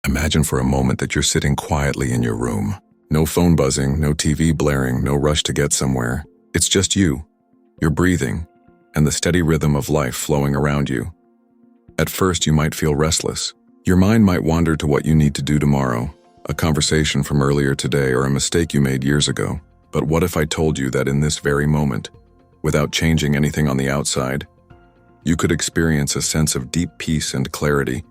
Imagine for a moment that you're sitting quietly in your room. No phone buzzing, no TV blaring, no rush to get somewhere. It's just you, your breathing, and the steady rhythm of life flowing around you. At first, you might feel restless. Your mind might wander to what you need to do tomorrow, a conversation from earlier today or a mistake you made years ago. But what if I told you that in this very moment, without changing anything on the outside, you could experience a sense of deep peace and clarity,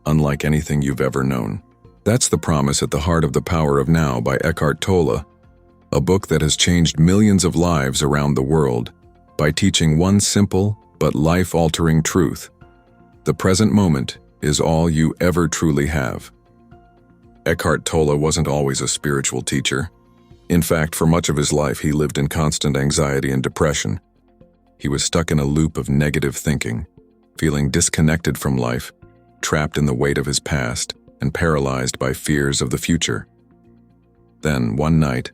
unlike anything you've ever known? That's the promise at the heart of The Power of Now by Eckhart Tolle, a book that has changed millions of lives around the world by teaching one simple but life-altering truth: the present moment is all you ever truly have. Eckhart Tolle wasn't always a spiritual teacher. In fact, for much of his life, he lived in constant anxiety and depression. He was stuck in a loop of negative thinking, feeling disconnected from life, trapped in the weight of his past, and paralyzed by fears of the future. Then, one night,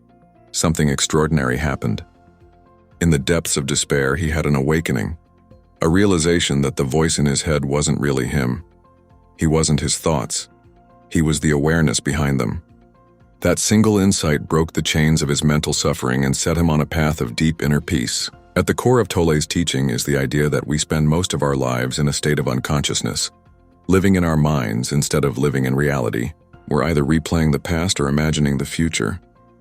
something extraordinary happened. In the depths of despair, he had an awakening, a realization that the voice in his head wasn't really him. He wasn't his thoughts. He was the awareness behind them. That single insight broke the chains of his mental suffering and set him on a path of deep inner peace. At the core of Tolle's teaching is the idea that we spend most of our lives in a state of unconsciousness, living in our minds instead of living in reality. We're either replaying the past or imagining the future,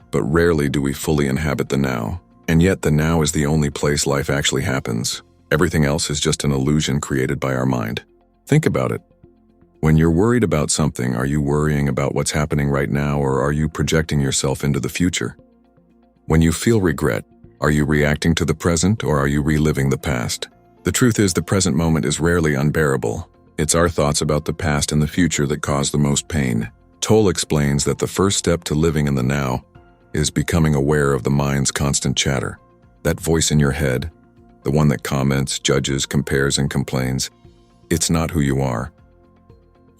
but rarely do we fully inhabit the now. And yet the now is the only place life actually happens. Everything else is just an illusion created by our mind. Think about it. When you're worried about something, are you worrying about what's happening right now, or are you projecting yourself into the future? When you feel regret, are you reacting to the present, or are you reliving the past? The truth is, the present moment is rarely unbearable. It's our thoughts about the past and the future that cause the most pain. Tolle explains that the first step to living in the now is becoming aware of the mind's constant chatter. That voice in your head, the one that comments, judges, compares, and complains, it's not who you are.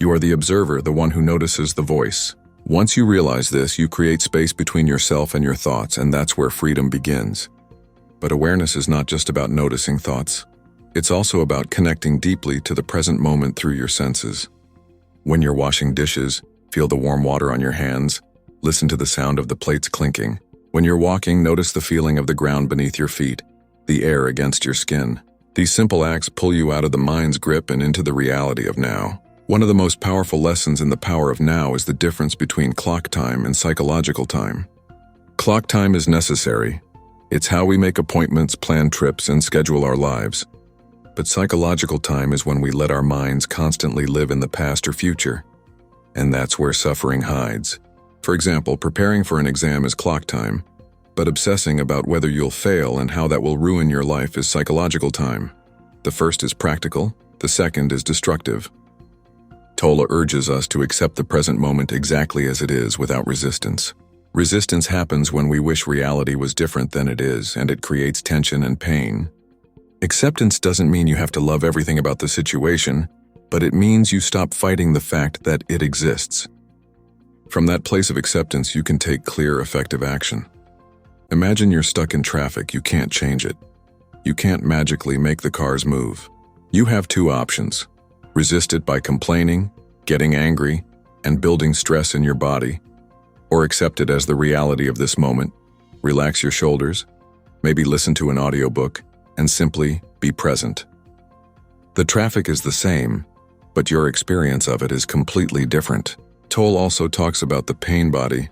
You are the observer, the one who notices the voice. Once you realize this, you create space between yourself and your thoughts, and that's where freedom begins. But awareness is not just about noticing thoughts. It's also about connecting deeply to the present moment through your senses. When you're washing dishes, feel the warm water on your hands, listen to the sound of the plates clinking. When you're walking, notice the feeling of the ground beneath your feet, the air against your skin. These simple acts pull you out of the mind's grip and into the reality of now. One of the most powerful lessons in The Power of Now is the difference between clock time and psychological time. Clock time is necessary. It's how we make appointments, plan trips, and schedule our lives. But psychological time is when we let our minds constantly live in the past or future. And that's where suffering hides. For example, preparing for an exam is clock time, but obsessing about whether you'll fail and how that will ruin your life is psychological time. The first is practical, the second is destructive. Tolle urges us to accept the present moment exactly as it is without resistance. Resistance happens when we wish reality was different than it is, and it creates tension and pain. Acceptance doesn't mean you have to love everything about the situation, but it means you stop fighting the fact that it exists. From that place of acceptance, you can take clear, effective action. Imagine you're stuck in traffic. You can't change it. You can't magically make the cars move. You have two options: resist it by complaining, getting angry, and building stress in your body, or accept it as the reality of this moment, relax your shoulders, maybe listen to an audiobook, and simply be present. The traffic is the same, but your experience of it is completely different. Tolle also talks about the pain body,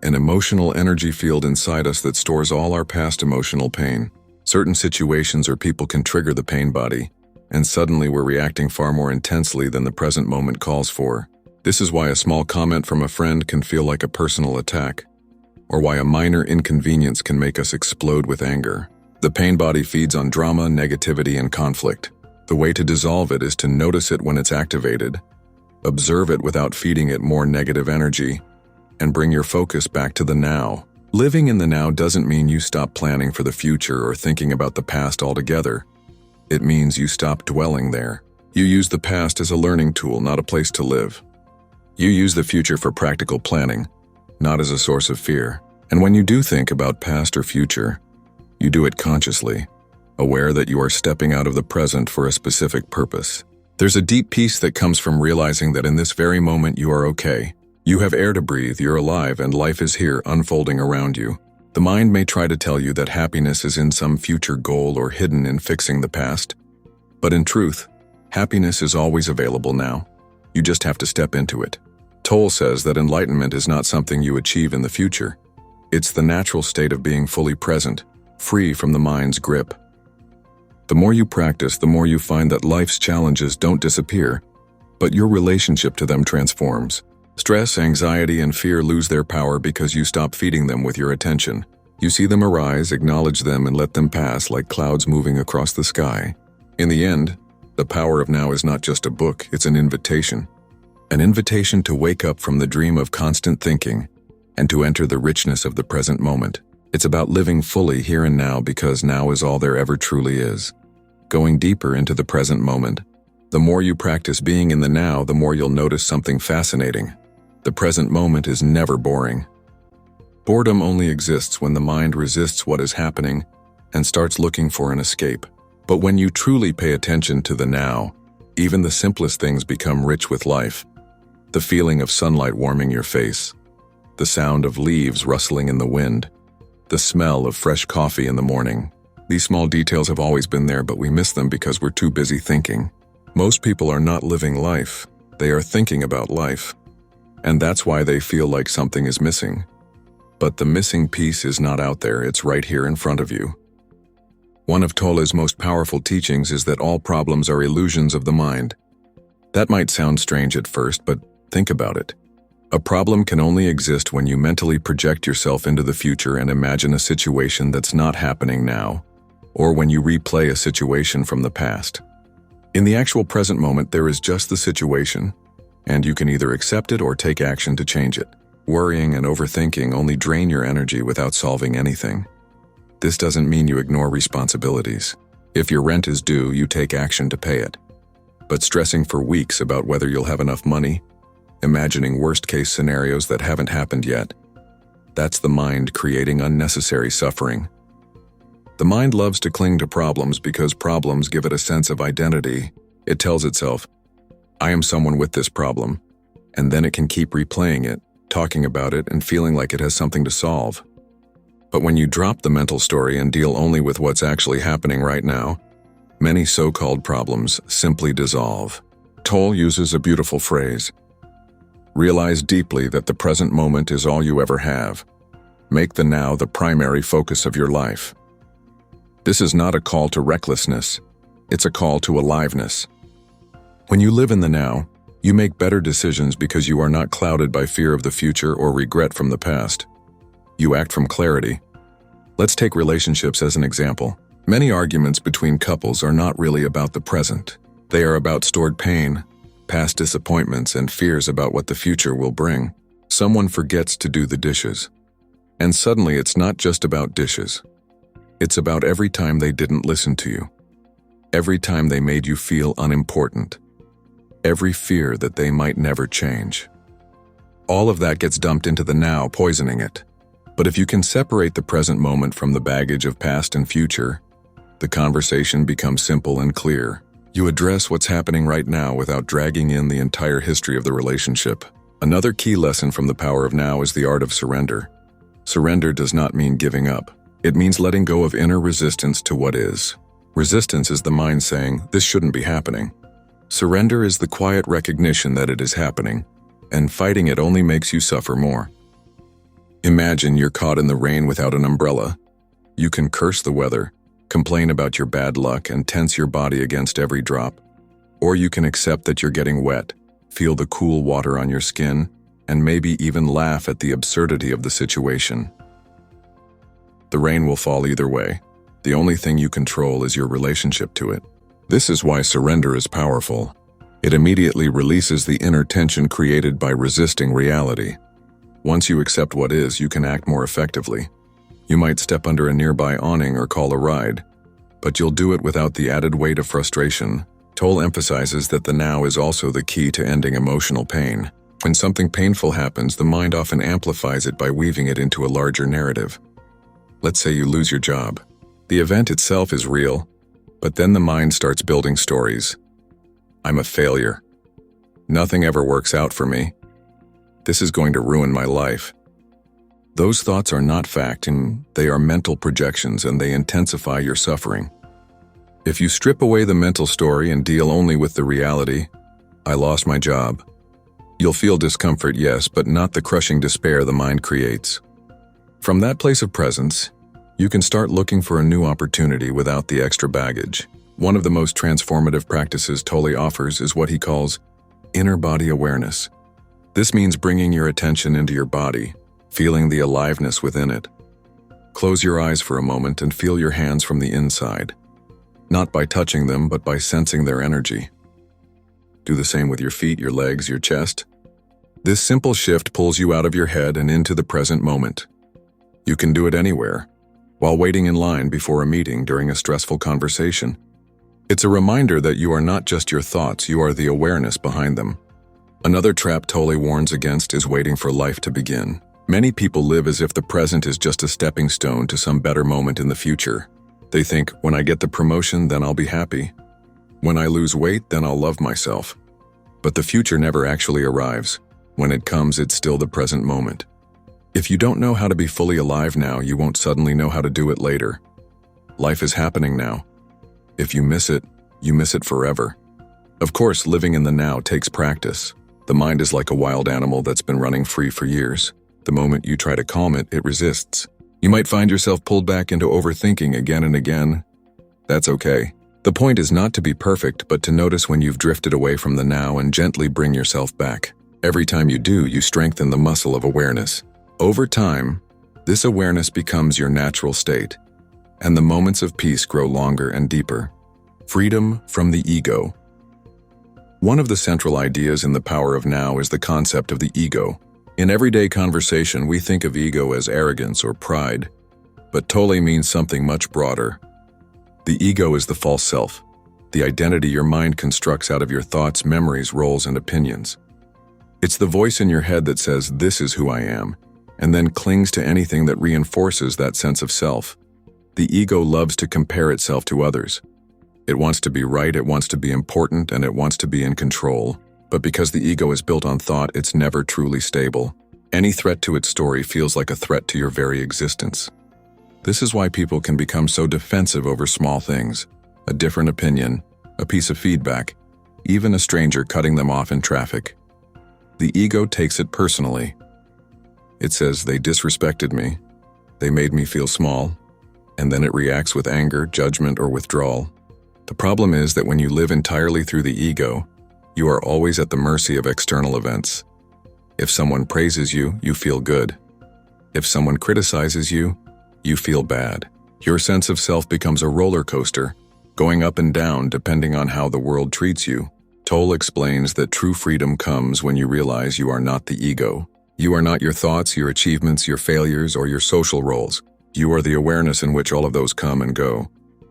an emotional energy field inside us that stores all our past emotional pain. Certain situations or people can trigger the pain body, and suddenly we're reacting far more intensely than the present moment calls for. This is why a small comment from a friend can feel like a personal attack, or why a minor inconvenience can make us explode with anger. The pain body feeds on drama, negativity, and conflict. The way to dissolve it is to notice it when it's activated, observe it without feeding it more negative energy, and bring your focus back to the now. Living in the now doesn't mean you stop planning for the future or thinking about the past altogether. It means you stop dwelling there. You use the past as a learning tool, not a place to live. You use the future for practical planning, not as a source of fear. And when you do think about past or future, you do it consciously, aware that you are stepping out of the present for a specific purpose. There's a deep peace that comes from realizing that in this very moment you are okay. You have air to breathe, you're alive, and life is here unfolding around you. The mind may try to tell you that happiness is in some future goal or hidden in fixing the past. But in truth, happiness is always available now. You just have to step into it. Tolle says that enlightenment is not something you achieve in the future. It's the natural state of being fully present, free from the mind's grip. The more you practice, the more you find that life's challenges don't disappear, but your relationship to them transforms. Stress, anxiety, and fear lose their power because you stop feeding them with your attention. You see them arise, acknowledge them, and let them pass like clouds moving across the sky. In the end, the power of now is not just a book, it's an invitation. An invitation to wake up from the dream of constant thinking and to enter the richness of the present moment. It's about living fully here and now because now is all there ever truly is. Going deeper into the present moment. The more you practice being in the now, the more you'll notice something fascinating. The present moment is never boring. Boredom only exists when the mind resists what is happening and starts looking for an escape. But when you truly pay attention to the now, even the simplest things become rich with life. The feeling of sunlight warming your face, the sound of leaves rustling in the wind, the smell of fresh coffee in the morning. These small details have always been there, but we miss them because we're too busy thinking. Most people are not living life, they are thinking about life. And that's why they feel like something is missing. But the missing piece is not out there, it's right here in front of you. One of Tolle's most powerful teachings is that all problems are illusions of the mind. That might sound strange at first, but think about it. A problem can only exist when you mentally project yourself into the future and imagine a situation that's not happening now, or when you replay a situation from the past. In the actual present moment, there is just the situation, and you can either accept it or take action to change it. Worrying and overthinking only drain your energy without solving anything. This doesn't mean you ignore responsibilities. If your rent is due, you take action to pay it. But stressing for weeks about whether you'll have enough money, imagining worst-case scenarios that haven't happened yet, that's the mind creating unnecessary suffering. The mind loves to cling to problems because problems give it a sense of identity. It tells itself, I am someone with this problem, and then it can keep replaying it, talking about it, and feeling like it has something to solve. But when you drop the mental story and deal only with what's actually happening right now, many so-called problems simply dissolve. Tolle uses a beautiful phrase. Realize deeply that the present moment is all you ever have. Make the now the primary focus of your life. This is not a call to recklessness, it's a call to aliveness. When you live in the now, you make better decisions because you are not clouded by fear of the future or regret from the past. You act from clarity. Let's take relationships as an example. Many arguments between couples are not really about the present. They are about stored pain, past disappointments, and fears about what the future will bring. Someone forgets to do the dishes. And suddenly it's not just about dishes. It's about every time they didn't listen to you. Every time they made you feel unimportant. Every fear that they might never change. All of that gets dumped into the now, poisoning it. But if you can separate the present moment from the baggage of past and future, the conversation becomes simple and clear. You address what's happening right now without dragging in the entire history of the relationship. Another key lesson from the power of now is the art of surrender. Surrender does not mean giving up. It means letting go of inner resistance to what is. Resistance is the mind saying, this shouldn't be happening. Surrender is the quiet recognition that it is happening, and fighting it only makes you suffer more. Imagine you're caught in the rain without an umbrella. You can curse the weather, complain about your bad luck, and tense your body against every drop. Or you can accept that you're getting wet, feel the cool water on your skin, and maybe even laugh at the absurdity of the situation. The rain will fall either way. The only thing you control is your relationship to it. This is why surrender is powerful. It immediately releases the inner tension created by resisting reality. Once you accept what is, you can act more effectively. You might step under a nearby awning or call a ride, but you'll do it without the added weight of frustration. Tolle emphasizes that the now is also the key to ending emotional pain. When something painful happens, the mind often amplifies it by weaving it into a larger narrative. Let's say you lose your job. The event itself is real, but then the mind starts building stories. I'm a failure. Nothing ever works out for me. This is going to ruin my life. Those thoughts are not fact, and they are mental projections, and they intensify your suffering. If you strip away the mental story and deal only with the reality, I lost my job. You'll feel discomfort, yes, but not the crushing despair the mind creates. From that place of presence, you can start looking for a new opportunity without the extra baggage. One of the most transformative practices Tolle offers is what he calls inner body awareness. This means bringing your attention into your body, feeling the aliveness within it. Close your eyes for a moment and feel your hands from the inside, not by touching them, but by sensing their energy. Do the same with your feet, your legs, your chest. This simple shift pulls you out of your head and into the present moment. You can do it anywhere, while waiting in line before a meeting, during a stressful conversation. It's a reminder that you are not just your thoughts, you are the awareness behind them. Another trap Tolle warns against is waiting for life to begin. Many people live as if the present is just a stepping stone to some better moment in the future. They think, when I get the promotion, then I'll be happy. When I lose weight, then I'll love myself. But the future never actually arrives. When it comes, it's still the present moment. If you don't know how to be fully alive now, you won't suddenly know how to do it later. Life is happening now. If you miss it, you miss it forever. Of course, living in the now takes practice. The mind is like a wild animal that's been running free for years. The moment you try to calm it, it resists. You might find yourself pulled back into overthinking again and again. That's okay. The point is not to be perfect, but to notice when you've drifted away from the now and gently bring yourself back. Every time you do, you strengthen the muscle of awareness. Over time, this awareness becomes your natural state, and the moments of peace grow longer and deeper. Freedom from the ego. One of the central ideas in The Power of Now is the concept of the ego. In everyday conversation, we think of ego as arrogance or pride, but Tolle means something much broader. The ego is the false self, the identity your mind constructs out of your thoughts, memories, roles, and opinions. It's the voice in your head that says, "This is who I am," and then clings to anything that reinforces that sense of self. The ego loves to compare itself to others. It wants to be right, it wants to be important, and it wants to be in control. But because the ego is built on thought, it's never truly stable. Any threat to its story feels like a threat to your very existence. This is why people can become so defensive over small things: a different opinion, a piece of feedback, even a stranger cutting them off in traffic. The ego takes it personally. It says, "They disrespected me, they made me feel small," and then it reacts with anger, judgment, or withdrawal. The problem is that when you live entirely through the ego, you are always at the mercy of external events. If someone praises you, you feel good. If someone criticizes you, you feel bad. Your sense of self becomes a roller coaster, going up and down depending on how the world treats you. Tolle explains that true freedom comes when you realize you are not the ego. You are not your thoughts, your achievements, your failures, or your social roles. You are the awareness in which all of those come and go.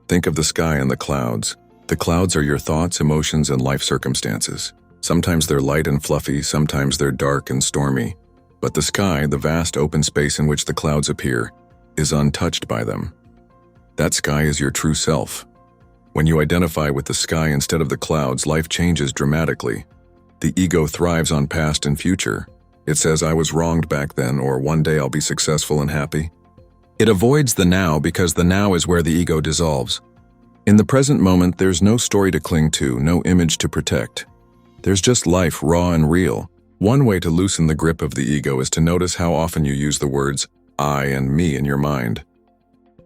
Think of the sky and the clouds. The clouds are your thoughts, emotions, and life circumstances. Sometimes they're light and fluffy, sometimes they're dark and stormy. But the sky, the vast open space in which the clouds appear, is untouched by them. That sky is your true self. When you identify with the sky instead of the clouds, life changes dramatically. The ego thrives on past and future. It says, "I was wronged back then," or "One day I'll be successful and happy." It avoids the now because the now is where the ego dissolves. In the present moment, there's no story to cling to, no image to protect. There's just life, raw and real. One way to loosen the grip of the ego is to notice how often you use the words "I" and "me" in your mind.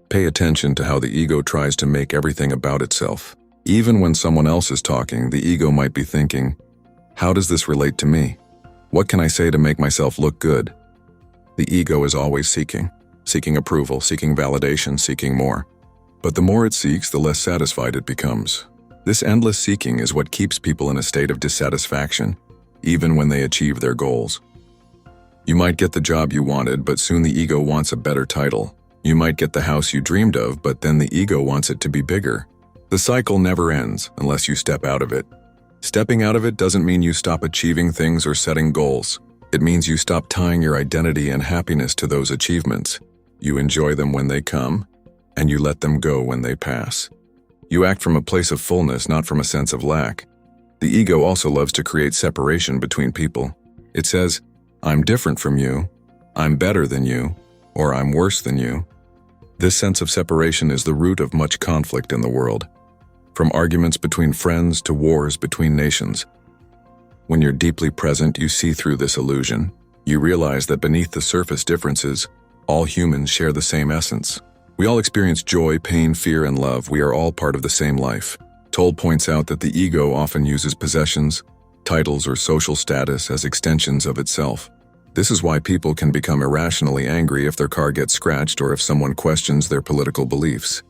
Pay attention to how the ego tries to make everything about itself. Even when someone else is talking, the ego might be thinking, "How does this relate to me? What can I say to make myself look good?" The ego is always seeking approval, seeking validation, seeking more. But the more it seeks, the less satisfied it becomes. This endless seeking is what keeps people in a state of dissatisfaction, even when they achieve their goals. You might get the job you wanted, but soon the ego wants a better title. You might get the house you dreamed of, but then the ego wants it to be bigger. The cycle never ends unless you step out of it. Stepping out of it doesn't mean you stop achieving things or setting goals. It means you stop tying your identity and happiness to those achievements. You enjoy them when they come, and you let them go when they pass. You act from a place of fullness, not from a sense of lack. The ego also loves to create separation between people. It says, I'm different from you, I'm better than you, or I'm worse than you. This sense of separation is the root of much conflict in the world, from arguments between friends to wars between nations. When you're deeply present, you see through this illusion. You realize that beneath the surface differences, all humans share the same essence. We all experience joy, pain, fear, and love. We are all part of the same life. Tolle points out that the ego often uses possessions, titles, or social status as extensions of itself. This is why people can become irrationally angry if their car gets scratched or if someone questions their political beliefs.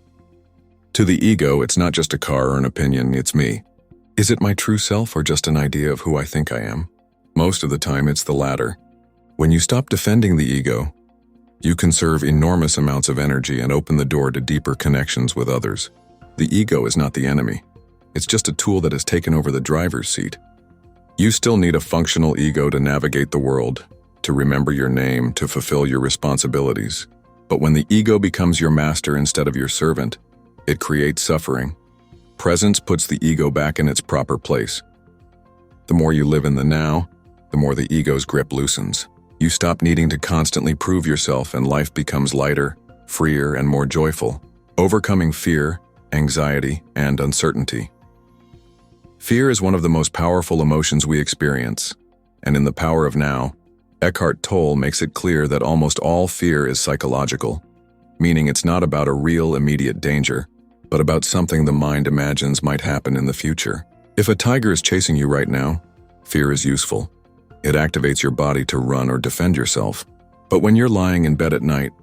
To the ego, it's not just a car or an opinion, it's me. Is it my true self or just an idea of who I think I am? Most of the time, it's the latter. When you stop defending the ego, you conserve enormous amounts of energy and open the door to deeper connections with others. The ego is not the enemy. It's just a tool that has taken over the driver's seat. You still need a functional ego to navigate the world, to remember your name, to fulfill your responsibilities. But when the ego becomes your master instead of your servant, it creates suffering. Presence puts the ego back in its proper place. The more you live in the now, the more the ego's grip loosens. You stop needing to constantly prove yourself, and life becomes lighter, freer, and more joyful, overcoming fear, anxiety, and uncertainty. Fear is one of the most powerful emotions we experience, and in The Power of Now, Eckhart Tolle makes it clear that almost all fear is psychological, meaning it's not about a real immediate danger, but about something the mind imagines might happen in the future. If a tiger is chasing you right now, fear is useful. It activates your body to run or defend yourself. But when you're lying in bed at night,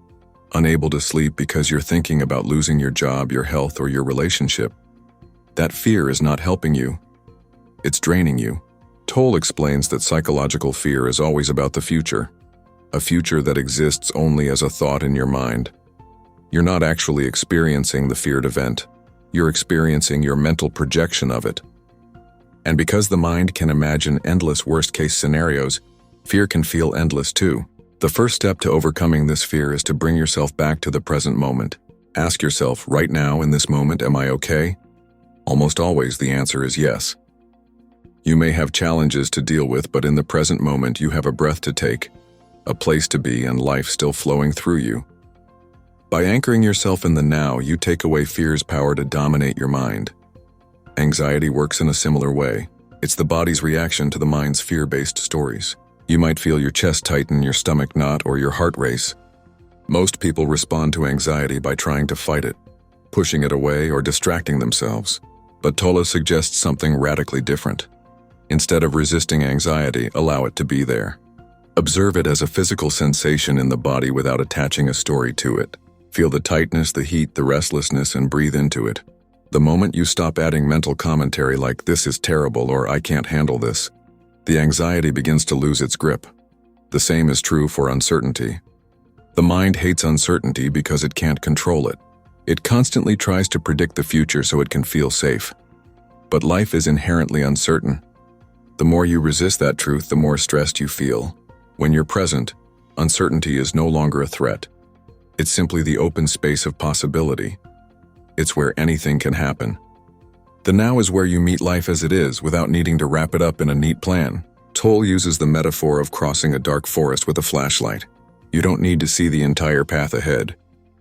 unable to sleep because you're thinking about losing your job, your health, or your relationship, that fear is not helping you. It's draining you. Tolle explains that psychological fear is always about the future, a future that exists only as a thought in your mind. You're not actually experiencing the feared event. You're experiencing your mental projection of it. And because the mind can imagine endless worst-case scenarios, fear can feel endless too. The first step to overcoming this fear is to bring yourself back to the present moment. Ask yourself, right now in this moment, am I okay? Almost always the answer is yes. You may have challenges to deal with, but in the present moment you have a breath to take, a place to be, and life still flowing through you. By anchoring yourself in the now, you take away fear's power to dominate your mind. Anxiety works in a similar way. It's the body's reaction to the mind's fear-based stories. You might feel your chest tighten, your stomach knot, or your heart race. Most people respond to anxiety by trying to fight it, pushing it away, or distracting themselves. But Tolle suggests something radically different. Instead of resisting anxiety, allow it to be there. Observe it as a physical sensation in the body without attaching a story to it. Feel the tightness, the heat, the restlessness, and breathe into it. The moment you stop adding mental commentary like "this is terrible" or "I can't handle this," the anxiety begins to lose its grip. The same is true for uncertainty. The mind hates uncertainty because it can't control it. It constantly tries to predict the future so it can feel safe. But life is inherently uncertain. The more you resist that truth, the more stressed you feel. When you're present, uncertainty is no longer a threat. It's simply the open space of possibility. It's where anything can happen. The now is where you meet life as it is without needing to wrap it up in a neat plan. Tolle uses the metaphor of crossing a dark forest with a flashlight. You don't need to see the entire path ahead.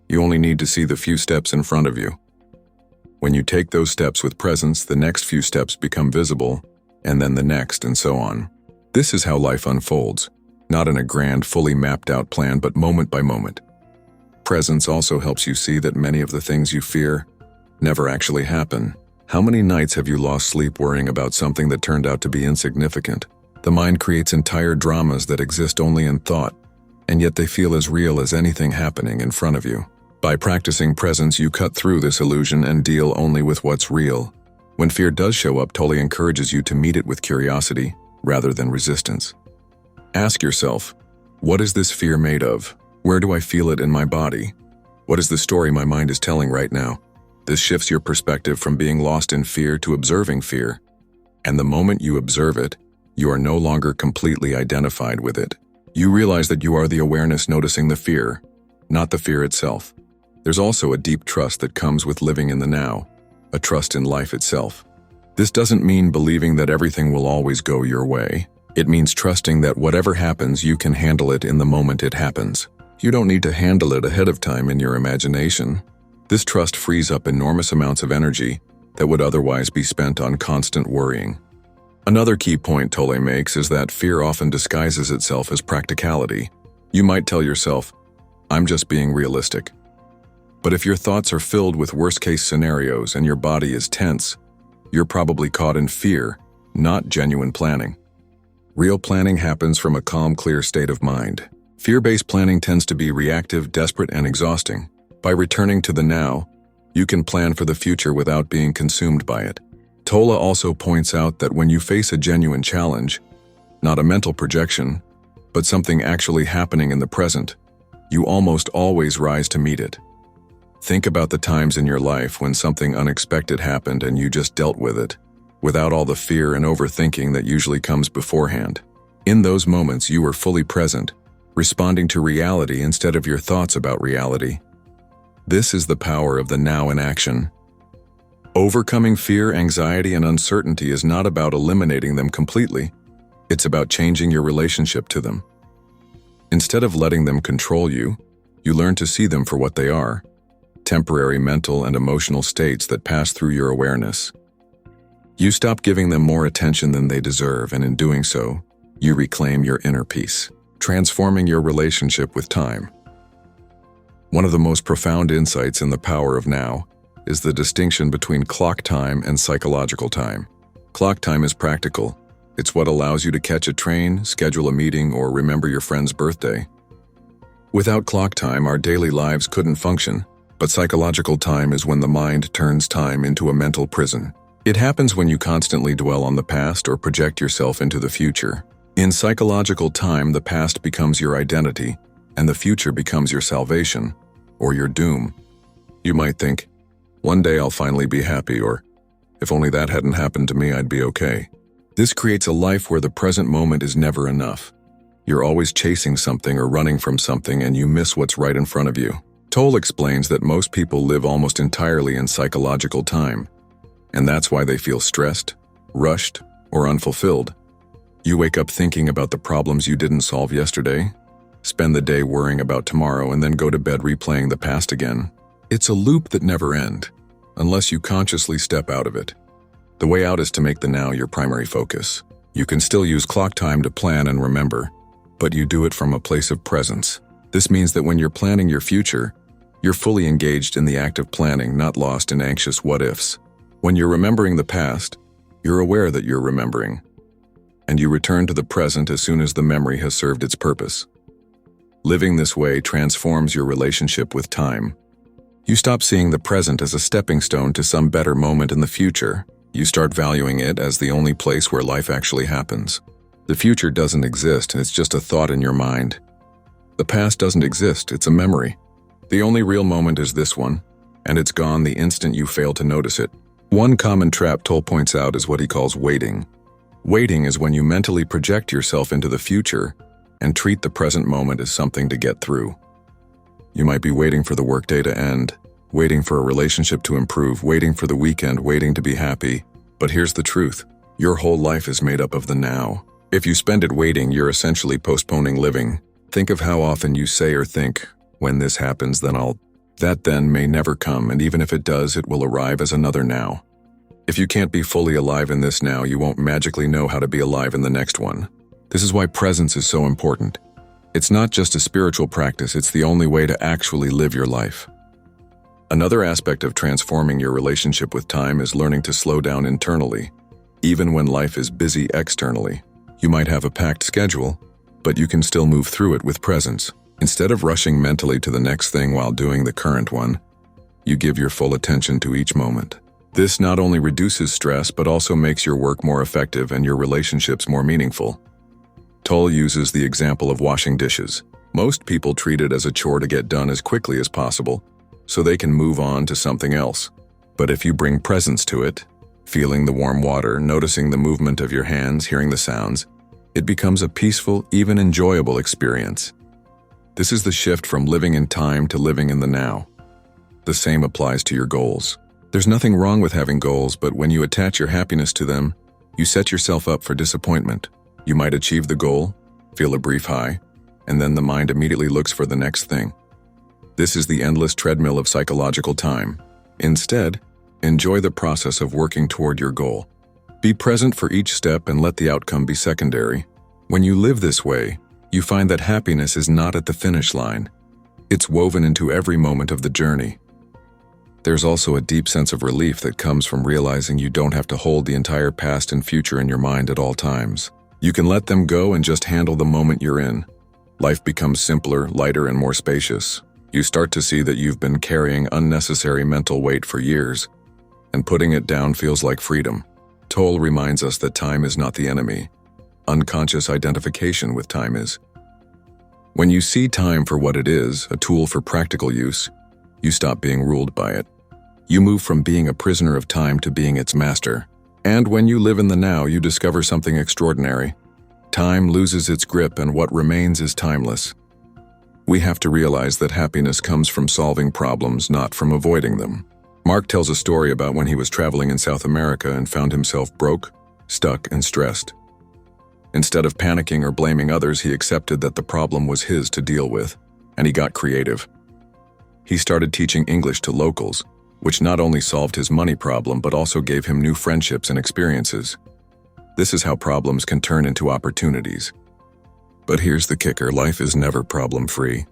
You only need to see the few steps in front of you. When you take those steps with presence, the next few steps become visible, and then the next, and so on. This is how life unfolds, not in a grand, fully mapped out plan, but moment by moment. Presence also helps you see that many of the things you fear never actually happen. How many nights have you lost sleep worrying about something that turned out to be insignificant? The mind creates entire dramas that exist only in thought, and yet they feel as real as anything happening in front of you. By practicing presence, you cut through this illusion and deal only with what's real. When fear does show up, Tolle encourages you to meet it with curiosity rather than resistance. Ask yourself, what is this fear made of? Where do I feel it in my body? What is the story my mind is telling right now? This shifts your perspective from being lost in fear to observing fear. And the moment you observe it, you are no longer completely identified with it. You realize that you are the awareness noticing the fear, not the fear itself. There's also a deep trust that comes with living in the now, a trust in life itself. This doesn't mean believing that everything will always go your way. It means trusting that whatever happens, you can handle it in the moment it happens. You don't need to handle it ahead of time in your imagination. This trust frees up enormous amounts of energy that would otherwise be spent on constant worrying. Another key point Tolle makes is that fear often disguises itself as practicality. You might tell yourself, "I'm just being realistic." But if your thoughts are filled with worst-case scenarios and your body is tense, you're probably caught in fear, not genuine planning. Real planning happens from a calm, clear state of mind. Fear-based planning tends to be reactive, desperate, and exhausting. By returning to the now, you can plan for the future without being consumed by it. Tolle also points out that when you face a genuine challenge, not a mental projection, but something actually happening in the present, you almost always rise to meet it. Think about the times in your life when something unexpected happened and you just dealt with it, without all the fear and overthinking that usually comes beforehand. In those moments, you were fully present, responding to reality instead of your thoughts about reality. This is the power of the now in action. Overcoming fear, anxiety, and uncertainty is not about eliminating them completely. It's about changing your relationship to them. Instead of letting them control you, you learn to see them for what they are, temporary mental and emotional states that pass through your awareness. You stop giving them more attention than they deserve, and in doing so, you reclaim your inner peace, transforming your relationship with time. One of the most profound insights in the power of now is the distinction between clock time and psychological time. Clock time is practical. It's what allows you to catch a train, schedule a meeting, or remember your friend's birthday. Without clock time, our daily lives couldn't function, but psychological time is when the mind turns time into a mental prison. It happens when you constantly dwell on the past or project yourself into the future. In psychological time, the past becomes your identity, and the future becomes your salvation, or your doom. You might think, "One day I'll finally be happy," or "If only that hadn't happened to me, I'd be okay." This creates a life where the present moment is never enough. You're always chasing something or running from something, and you miss what's right in front of you. Tolle explains that most people live almost entirely in psychological time, and that's why they feel stressed, rushed, or unfulfilled. You wake up thinking about the problems you didn't solve yesterday, spend the day worrying about tomorrow, and then go to bed replaying the past again. It's a loop that never ends, unless you consciously step out of it. The way out is to make the now your primary focus. You can still use clock time to plan and remember, but you do it from a place of presence. This means that when you're planning your future, you're fully engaged in the act of planning, not lost in anxious what-ifs. When you're remembering the past, you're aware that you're remembering, and you return to the present as soon as the memory has served its purpose. Living this way transforms your relationship with time. You stop seeing the present as a stepping stone to some better moment in the future. You start valuing it as the only place where life actually happens. The future doesn't exist, it's just a thought in your mind. The past doesn't exist, it's a memory. The only real moment is this one, and it's gone the instant you fail to notice it. One common trap Tolle points out is what he calls waiting. Waiting is when you mentally project yourself into the future and treat the present moment as something to get through. You might be waiting for the workday to end, waiting for a relationship to improve, waiting for the weekend, waiting to be happy. But here's the truth. Your whole life is made up of the now. If you spend it waiting, you're essentially postponing living. Think of how often you say or think, "When this happens, then I'll..." That then may never come, and even if it does, it will arrive as another now. If you can't be fully alive in this now, you won't magically know how to be alive in the next one. This is why presence is so important. It's not just a spiritual practice, it's the only way to actually live your life. Another aspect of transforming your relationship with time is learning to slow down internally, even when life is busy externally. You might have a packed schedule, but you can still move through it with presence. Instead of rushing mentally to the next thing while doing the current one, you give your full attention to each moment. This not only reduces stress, but also makes your work more effective and your relationships more meaningful. Tolle uses the example of washing dishes. Most people treat it as a chore to get done as quickly as possible, so they can move on to something else. But if you bring presence to it, feeling the warm water, noticing the movement of your hands, hearing the sounds, it becomes a peaceful, even enjoyable experience. This is the shift from living in time to living in the now. The same applies to your goals. There's nothing wrong with having goals, but when you attach your happiness to them, you set yourself up for disappointment. You might achieve the goal, feel a brief high, and then the mind immediately looks for the next thing. This is the endless treadmill of psychological time. Instead, enjoy the process of working toward your goal. Be present for each step and let the outcome be secondary. When you live this way, you find that happiness is not at the finish line. It's woven into every moment of the journey. There's also a deep sense of relief that comes from realizing you don't have to hold the entire past and future in your mind at all times. You can let them go and just handle the moment you're in. Life becomes simpler, lighter, and more spacious. You start to see that you've been carrying unnecessary mental weight for years, and putting it down feels like freedom. Tolle reminds us that time is not the enemy. Unconscious identification with time is. When you see time for what it is, a tool for practical use, you stop being ruled by it. You move from being a prisoner of time to being its master. And when you live in the now, you discover something extraordinary. Time loses its grip and what remains is timeless. We have to realize that happiness comes from solving problems, not from avoiding them. Mark tells a story about when he was traveling in South America and found himself broke, stuck, and stressed. Instead of panicking or blaming others, he accepted that the problem was his to deal with, and he got creative. He started teaching English to locals, which not only solved his money problem but also gave him new friendships and experiences. This is how problems can turn into opportunities. But here's the kicker: life is never problem-free.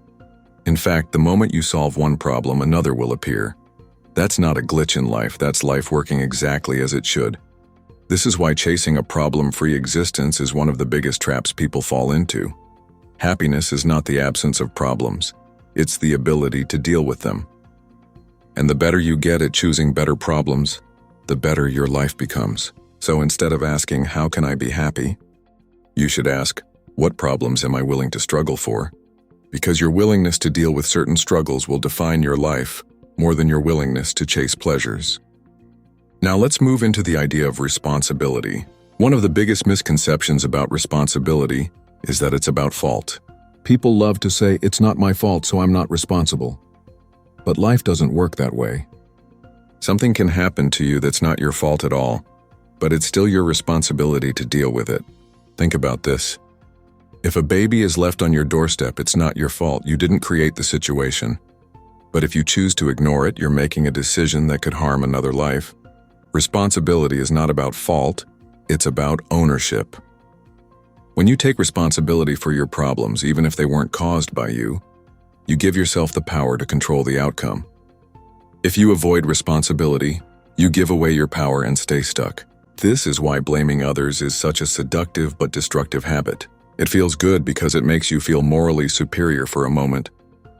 In fact, the moment you solve one problem, another will appear. That's not a glitch in life, that's life working exactly as it should. This is why chasing a problem-free existence is one of the biggest traps people fall into. Happiness is not the absence of problems. It's the ability to deal with them. And the better you get at choosing better problems, the better your life becomes. So instead of asking, "How can I be happy?" you should ask, "What problems am I willing to struggle for?" Because your willingness to deal with certain struggles will define your life more than your willingness to chase pleasures. Now let's move into the idea of responsibility. One of the biggest misconceptions about responsibility is that it's about fault. People love to say, "It's not my fault, so I'm not responsible." But life doesn't work that way. Something can happen to you that's not your fault at all, but it's still your responsibility to deal with it. Think about this. If a baby is left on your doorstep, it's not your fault. You didn't create the situation. But if you choose to ignore it, you're making a decision that could harm another life. Responsibility is not about fault, it's about ownership. When you take responsibility for your problems, even if they weren't caused by you, you give yourself the power to control the outcome. If you avoid responsibility, you give away your power and stay stuck. This is why blaming others is such a seductive but destructive habit. It feels good because it makes you feel morally superior for a moment,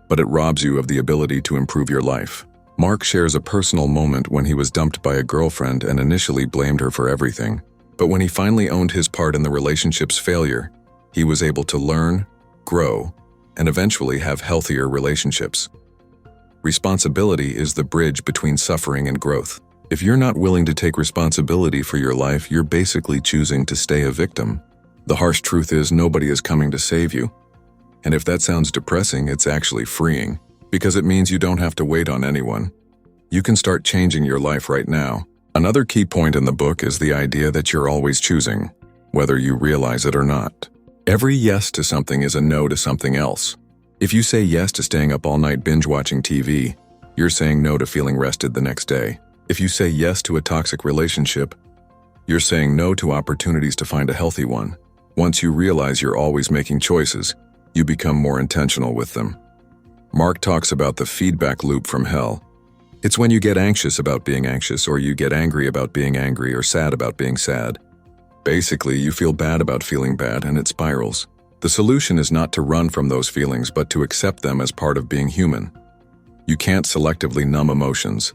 but it robs you of the ability to improve your life. Mark shares a personal moment when he was dumped by a girlfriend and initially blamed her for everything. But when he finally owned his part in the relationship's failure, he was able to learn, grow, and eventually have healthier relationships. Responsibility is the bridge between suffering and growth. If you're not willing to take responsibility for your life, you're basically choosing to stay a victim. The harsh truth is nobody is coming to save you. And if that sounds depressing, it's actually freeing, because it means you don't have to wait on anyone. You can start changing your life right now. Another key point in the book is the idea that you're always choosing, whether you realize it or not. Every yes to something is a no to something else. If you say yes to staying up all night binge-watching TV, you're saying no to feeling rested the next day. If you say yes to a toxic relationship, you're saying no to opportunities to find a healthy one. Once you realize you're always making choices, you become more intentional with them. Mark talks about the feedback loop from hell. It's when you get anxious about being anxious, or you get angry about being angry, or sad about being sad. Basically, you feel bad about feeling bad, and it spirals. The solution is not to run from those feelings, but to accept them as part of being human. You can't selectively numb emotions.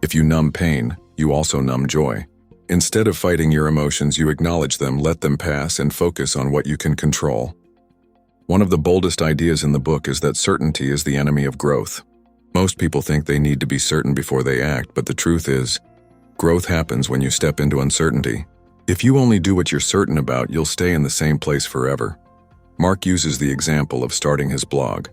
If you numb pain, you also numb joy. Instead of fighting your emotions, you acknowledge them, let them pass, and focus on what you can control. One of the boldest ideas in the book is that certainty is the enemy of growth. Most people think they need to be certain before they act, but the truth is, growth happens when you step into uncertainty. If you only do what you're certain about, you'll stay in the same place forever. Mark uses the example of starting his blog.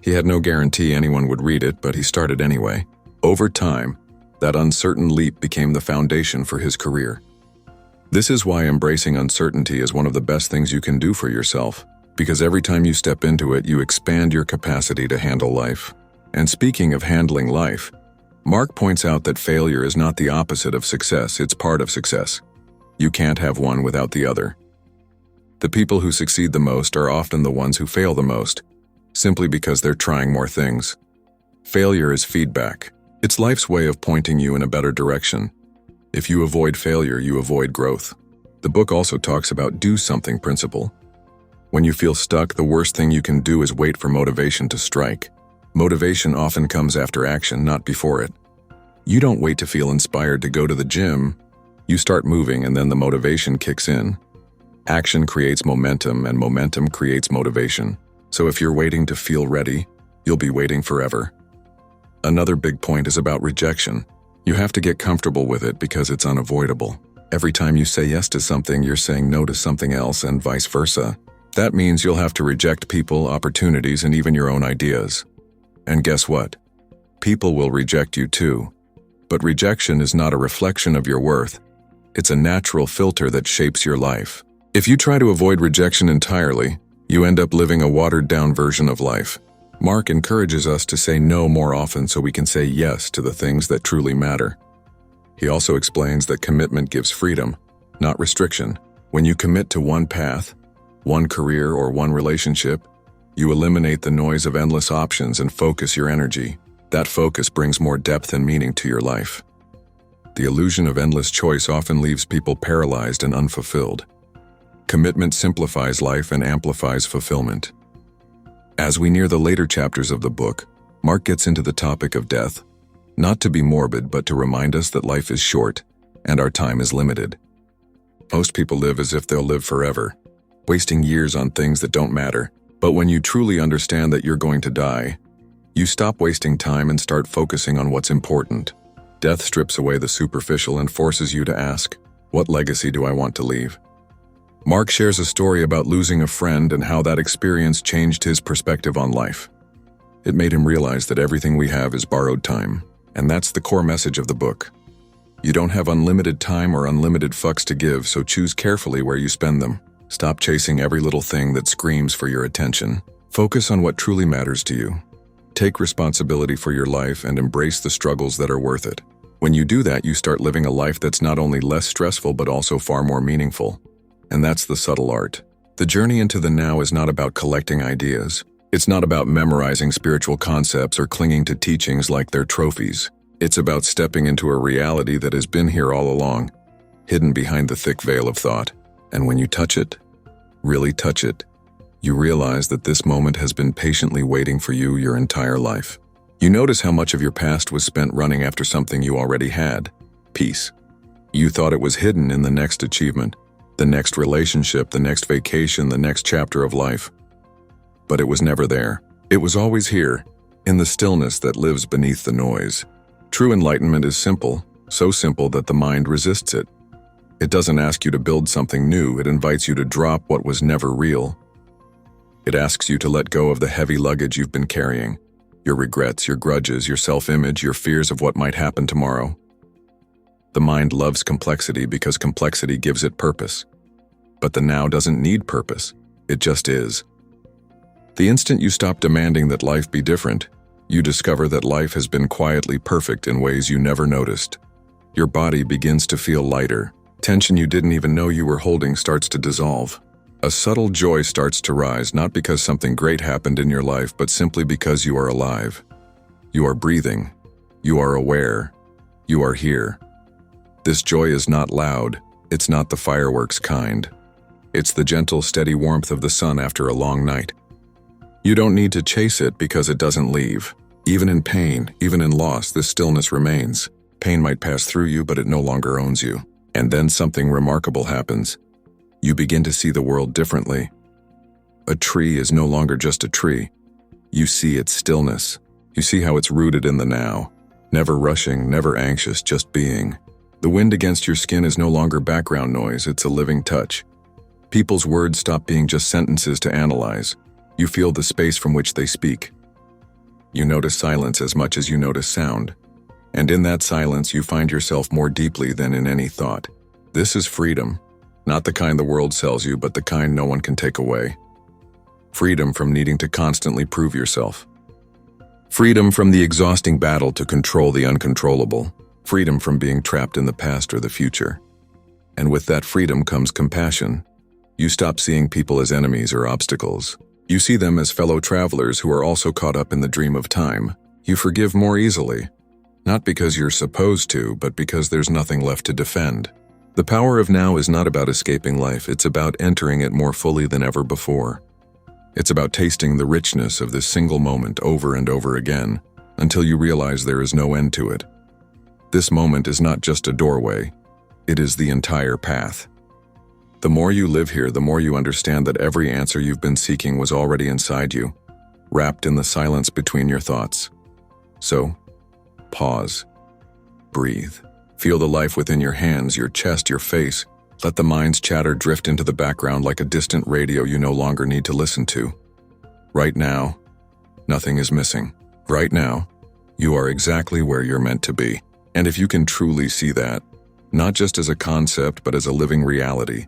He had no guarantee anyone would read it, but he started anyway. Over time, That uncertain leap became the foundation for his career. This is why embracing uncertainty is one of the best things you can do for yourself, because every time you step into it, you expand your capacity to handle life. And speaking of handling life, Mark points out that failure is not the opposite of success, it's part of success. You can't have one without the other. The people who succeed the most are often the ones who fail the most, simply because they're trying more things. Failure is feedback. It's life's way of pointing you in a better direction. If you avoid failure, you avoid growth. The book also talks about do something principle. When you feel stuck, the worst thing you can do is wait for motivation to strike. Motivation often comes after action, not before it. You don't wait to feel inspired to go to the gym. You start moving and then the motivation kicks in. Action creates momentum and momentum creates motivation. So if you're waiting to feel ready, you'll be waiting forever. Another big point is about rejection. You have to get comfortable with it because it's unavoidable. Every time you say yes to something, you're saying no to something else and vice versa. That means you'll have to reject people, opportunities, and even your own ideas. And guess what? People will reject you too. But rejection is not a reflection of your worth. It's a natural filter that shapes your life. If you try to avoid rejection entirely, you end up living a watered-down version of life. Mark encourages us to say no more often so we can say yes to the things that truly matter. He also explains that commitment gives freedom, not restriction. When you commit to one path, one career, or one relationship, you eliminate the noise of endless options and focus your energy. That focus brings more depth and meaning to your life. The illusion of endless choice often leaves people paralyzed and unfulfilled. Commitment simplifies life and amplifies fulfillment. As we near the later chapters of the book, Mark gets into the topic of death, not to be morbid but to remind us that life is short and our time is limited. Most people live as if they'll live forever, wasting years on things that don't matter. But when you truly understand that you're going to die, you stop wasting time and start focusing on what's important. Death strips away the superficial and forces you to ask, what legacy do I want to leave? Mark shares a story about losing a friend and how that experience changed his perspective on life. It made him realize that everything we have is borrowed time, and that's the core message of the book. You don't have unlimited time or unlimited fucks to give, so choose carefully where you spend them. Stop chasing every little thing that screams for your attention. Focus on what truly matters to you. Take responsibility for your life and embrace the struggles that are worth it. When you do that, you start living a life that's not only less stressful but also far more meaningful. And that's the subtle art. The journey into the now is not about collecting ideas. It's not about memorizing spiritual concepts or clinging to teachings like they're trophies. It's about stepping into a reality that has been here all along, hidden behind the thick veil of thought. And when you touch it, really touch it, you realize that this moment has been patiently waiting for you your entire life. You notice how much of your past was spent running after something you already had, peace. You thought it was hidden in the next achievement, the next relationship, the next vacation, the next chapter of life. But it was never there. It was always here, in the stillness that lives beneath the noise. True enlightenment is simple, so simple that the mind resists it. It doesn't ask you to build something new, it invites you to drop what was never real. It asks you to let go of the heavy luggage you've been carrying, your regrets, your grudges, your self-image, your fears of what might happen tomorrow. The mind loves complexity because complexity gives it purpose. But the now doesn't need purpose, it just is. The instant you stop demanding that life be different, you discover that life has been quietly perfect in ways you never noticed. Your body begins to feel lighter. Tension you didn't even know you were holding starts to dissolve. A subtle joy starts to rise, not because something great happened in your life, but simply because you are alive. You are breathing. You are aware. You are here. This joy is not loud. It's not the fireworks kind. It's the gentle, steady warmth of the sun after a long night. You don't need to chase it because it doesn't leave. Even in pain, even in loss, this stillness remains. Pain might pass through you, but it no longer owns you. And then something remarkable happens. You begin to see the world differently. A tree is no longer just a tree. You see its stillness. You see how it's rooted in the now. Never rushing, never anxious, just being. The wind against your skin is no longer background noise, it's a living touch. People's words stop being just sentences to analyze. You feel the space from which they speak. You notice silence as much as you notice sound. And in that silence, you find yourself more deeply than in any thought. This is freedom, not the kind the world sells you, but the kind no one can take away. Freedom from needing to constantly prove yourself. Freedom from the exhausting battle to control the uncontrollable. Freedom from being trapped in the past or the future. And with that freedom comes compassion. You stop seeing people as enemies or obstacles. You see them as fellow travelers who are also caught up in the dream of time. You forgive more easily, not because you're supposed to, but because there's nothing left to defend. The power of now is not about escaping life, it's about entering it more fully than ever before. It's about tasting the richness of this single moment over and over again, until you realize there is no end to it. This moment is not just a doorway, it is the entire path. The more you live here, the more you understand that every answer you've been seeking was already inside you, wrapped in the silence between your thoughts. So, pause. Breathe. Feel the life within your hands, your chest, your face. Let the mind's chatter drift into the background like a distant radio you no longer need to listen to. Right now, nothing is missing. Right now, you are exactly where you're meant to be. And if you can truly see that, not just as a concept but as a living reality,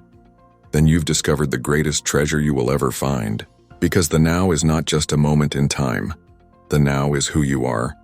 then you've discovered the greatest treasure you will ever find. Because the now is not just a moment in time. The now is who you are,